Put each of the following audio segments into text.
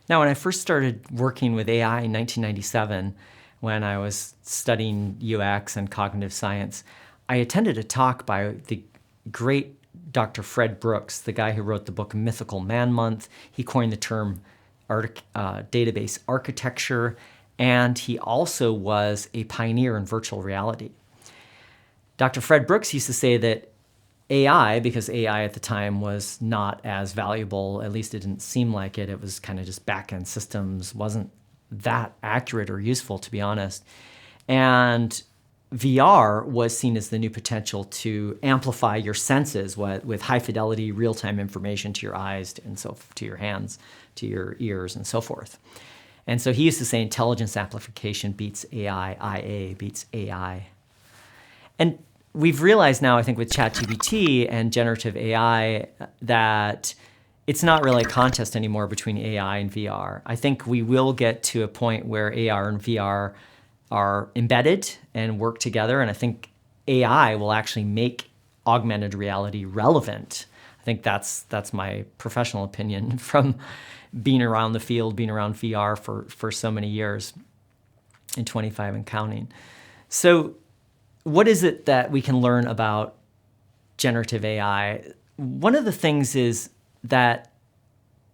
Now, when I first started working with AI in 1997, when I was studying UX and cognitive science, I attended a talk by the great Dr. Fred Brooks, the guy who wrote the book Mythical Man Month. He coined the term database architecture, and he also was a pioneer in virtual reality. Dr. Fred Brooks used to say that AI, because AI at the time was not as valuable, at least it didn't seem like it, it was kind of just back-end systems, wasn't that accurate or useful, to be honest. And VR was seen as the new potential to amplify your senses with high-fidelity, real-time information to your eyes and so to your hands, to your ears, and so forth. And so he used to say intelligence amplification beats AI, IA beats AI. And we've realized now, I think, with ChatGPT and generative AI that it's not really a contest anymore between AI and VR. I think we will get to a point where AR and VR are embedded and work together, and I think AI will actually make augmented reality relevant. I think that's my professional opinion from being around the field, being around VR for so many years, in 25 and counting. So what is it that we can learn about generative AI? One of the things is that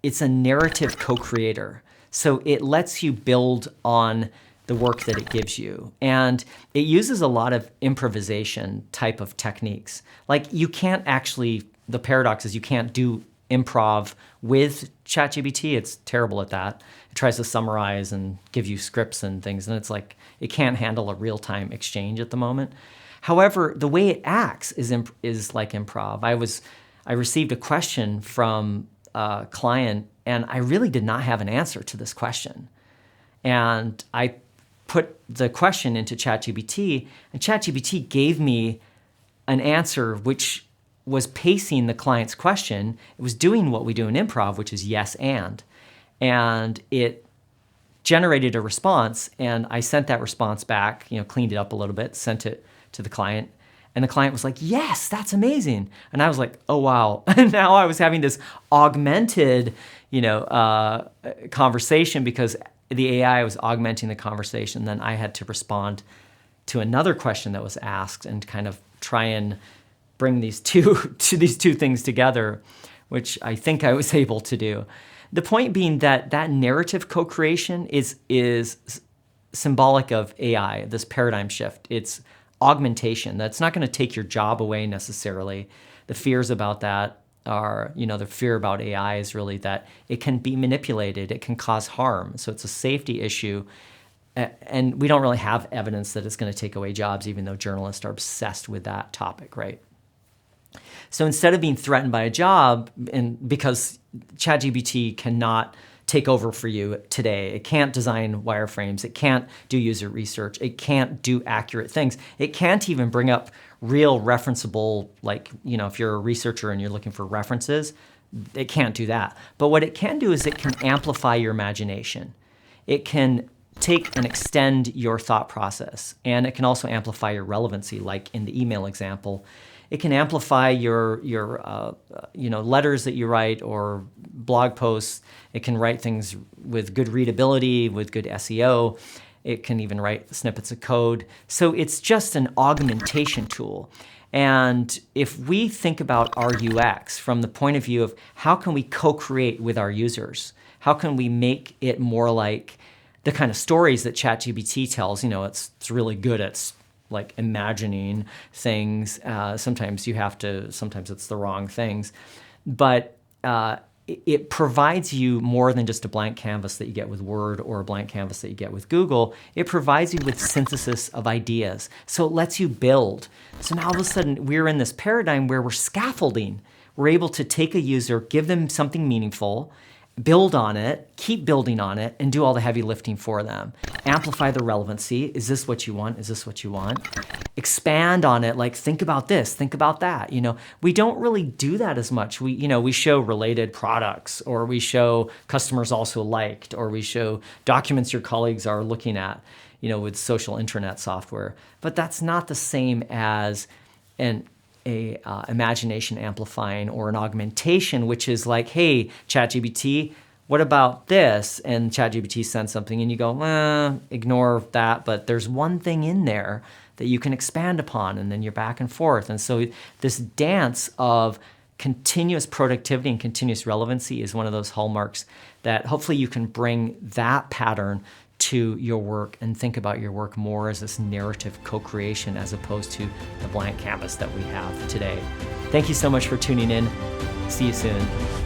it's a narrative co-creator. So it lets you build on the work that it gives you. And it uses a lot of improvisation type of techniques. Like you can't actually, the paradox is you can't do improv with ChatGPT. It's terrible at that. It tries to summarize and give you scripts and things, and it's like it can't handle a real-time exchange at the moment. However, the way it acts is like improv. I received a question from a client, and I really did not have an answer to this question. And I put the question into ChatGPT, and ChatGPT gave me an answer which was pacing the client's question. It was doing what we do in improv, which is yes and it generated a response, and I sent that response back, cleaned it up a little bit, sent it to the client, and the client was like, yes, that's amazing. And I was like, oh, wow. And now I was having this augmented, conversation because the AI was augmenting the conversation. Then I had to respond to another question that was asked and kind of try and bring these two things together, which I think I was able to do. The point being that narrative co-creation is symbolic of AI, this paradigm shift. It's augmentation. That's not going to take your job away necessarily. The fears about that are, the fear about AI is really that it can be manipulated, it can cause harm. So it's a safety issue. And we don't really have evidence that it's going to take away jobs, even though journalists are obsessed with that topic, right? So instead of being threatened by a job, and because ChatGPT cannot take over for you today, it can't design wireframes, it can't do user research, it can't do accurate things, it can't even bring up real referenceable, like, if you're a researcher and you're looking for references, it can't do that. But what it can do is it can amplify your imagination. It can take and extend your thought process, and it can also amplify your relevancy, like in the email example. It can amplify your letters that you write or blog posts. It can write things with good readability, with good SEO. It can even write snippets of code. So it's just an augmentation tool. And if we think about our UX from the point of view of how can we co-create with our users, how can we make it more like the kind of stories that ChatGPT tells, it's really good at like imagining things. Sometimes it's the wrong things, but it provides you more than just a blank canvas that you get with Word or a blank canvas that you get with Google. It provides you with synthesis of ideas. So it lets you build. So now all of a sudden we're in this paradigm where we're scaffolding. We're able to take a user, give them something meaningful, build on it, keep building on it, and do all the heavy lifting for them. Amplify the relevancy. Is this what you want? Is this what you want? Expand on it, like think about this, think about that. We don't really do that as much. We show related products, or we show customers also liked, or we show documents your colleagues are looking at, with social intranet software. But that's not the same as an imagination amplifying or an augmentation, which is like, hey, ChatGPT, what about this? And ChatGPT sends something and you go, ignore that, but there's one thing in there that you can expand upon, and then you're back and forth. And so this dance of continuous productivity and continuous relevancy is one of those hallmarks that hopefully you can bring that pattern to your work and think about your work more as this narrative co-creation as opposed to the blank canvas that we have today. Thank you so much for tuning in. See you soon.